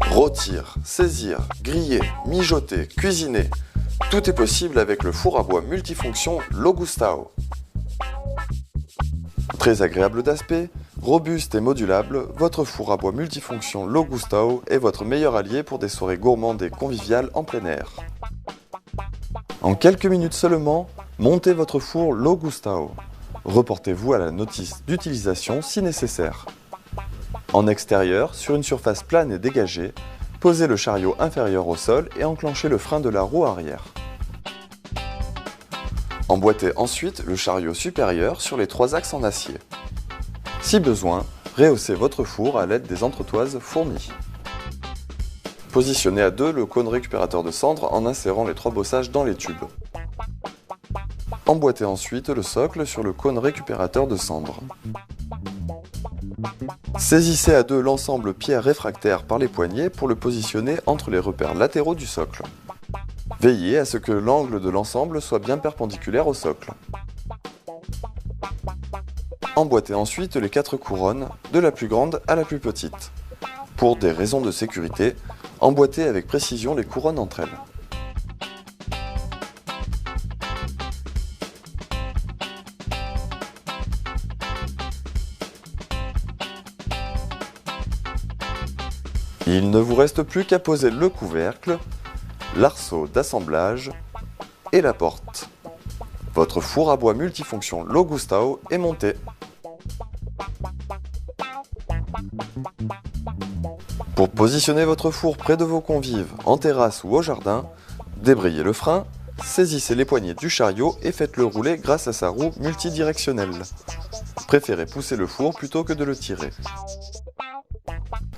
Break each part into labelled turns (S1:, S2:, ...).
S1: Rôtir, saisir, griller, mijoter, cuisiner, tout est possible avec le four à bois multifonction Logustao. Très agréable d'aspect, robuste et modulable, votre four à bois multifonction Logustao est votre meilleur allié pour des soirées gourmandes et conviviales en plein air. En quelques minutes seulement, montez votre four Logustao. Reportez-vous à la notice d'utilisation si nécessaire. En extérieur, sur une surface plane et dégagée, posez le chariot inférieur au sol et enclenchez le frein de la roue arrière. Emboîtez ensuite le chariot supérieur sur les 3 axes en acier. Si besoin, rehaussez votre four à l'aide des entretoises fournies. Positionnez à 2 le cône récupérateur de cendres en insérant les 3 bossages dans les tubes. Emboîtez ensuite le socle sur le cône récupérateur de cendres. Saisissez à 2 l'ensemble pierre réfractaire par les poignets pour le positionner entre les repères latéraux du socle. Veillez à ce que l'angle de l'ensemble soit bien perpendiculaire au socle. Emboîtez ensuite les 4 couronnes, de la plus grande à la plus petite. Pour des raisons de sécurité, emboîtez avec précision les couronnes entre elles. Il ne vous reste plus qu'à poser le couvercle, l'arceau d'assemblage et la porte. Votre four à bois multifonction Logustao est monté. Pour positionner votre four près de vos convives, en terrasse ou au jardin, débrayez le frein, saisissez les poignées du chariot et faites-le rouler grâce à sa roue multidirectionnelle. Préférez pousser le four plutôt que de le tirer.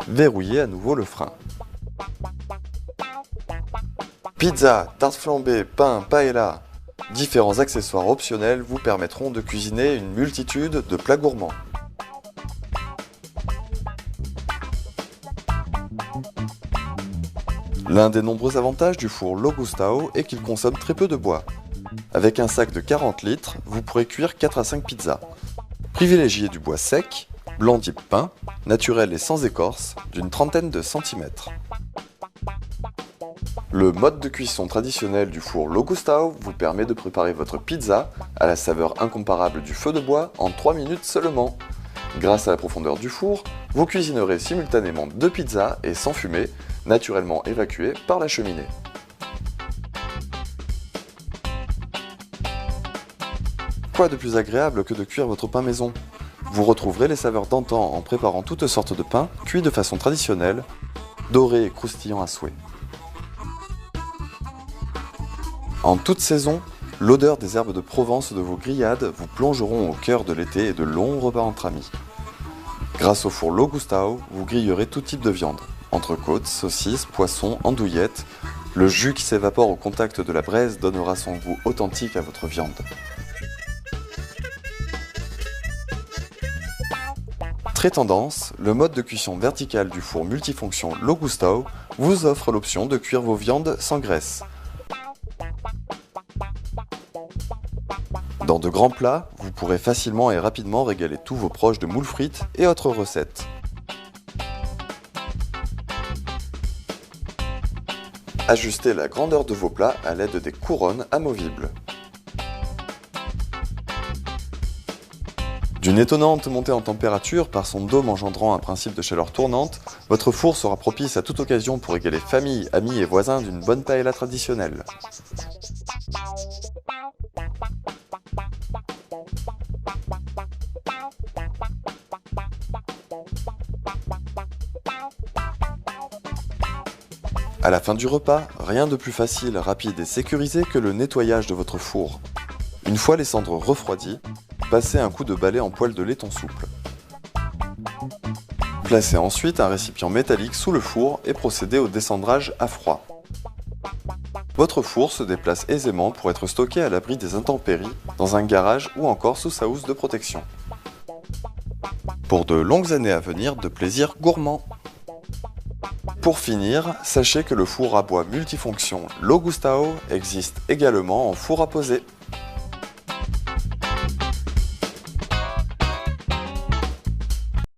S1: Verrouillez à nouveau le frein. Pizza, tarte flambée, pain, paella, différents accessoires optionnels vous permettront de cuisiner une multitude de plats gourmands. L'un des nombreux avantages du four Logustao est qu'il consomme très peu de bois. Avec un sac de 40 litres, vous pourrez cuire 4 à 5 pizzas. Privilégiez du bois sec, blanc type pain, naturel et sans écorce, d'une trentaine de centimètres. Le mode de cuisson traditionnel du four Logustao vous permet de préparer votre pizza à la saveur incomparable du feu de bois en 3 minutes seulement. Grâce à la profondeur du four, vous cuisinerez simultanément 2 pizzas et sans fumée, naturellement évacuées par la cheminée. Quoi de plus agréable que de cuire votre pain maison ? Vous retrouverez les saveurs d'antan en préparant toutes sortes de pains cuits de façon traditionnelle, dorés et croustillants à souhait. En toute saison, l'odeur des herbes de Provence de vos grillades vous plongeront au cœur de l'été et de longs repas entre amis. Grâce au four Logustao, vous grillerez tout type de viande. Entrecôtes, saucisses, poissons, andouillettes. Le jus qui s'évapore au contact de la braise donnera son goût authentique à votre viande. Très tendance, le mode de cuisson verticale du four multifonction Logustao vous offre l'option de cuire vos viandes sans graisse. Dans de grands plats, vous pourrez facilement et rapidement régaler tous vos proches de moules frites et autres recettes. Ajustez la grandeur de vos plats à l'aide des couronnes amovibles. D'une étonnante montée en température par son dôme engendrant un principe de chaleur tournante, votre four sera propice à toute occasion pour régaler famille, amis et voisins d'une bonne paella traditionnelle. À la fin du repas, rien de plus facile, rapide et sécurisé que le nettoyage de votre four. Une fois les cendres refroidies, passez un coup de balai en poêle de laiton souple. Placez ensuite un récipient métallique sous le four et procédez au descendrage à froid. Votre four se déplace aisément pour être stocké à l'abri des intempéries, dans un garage ou encore sous sa housse de protection. Pour de longues années à venir de plaisir gourmand. Pour finir, sachez que le four à bois multifonction Logustao existe également en four à poser.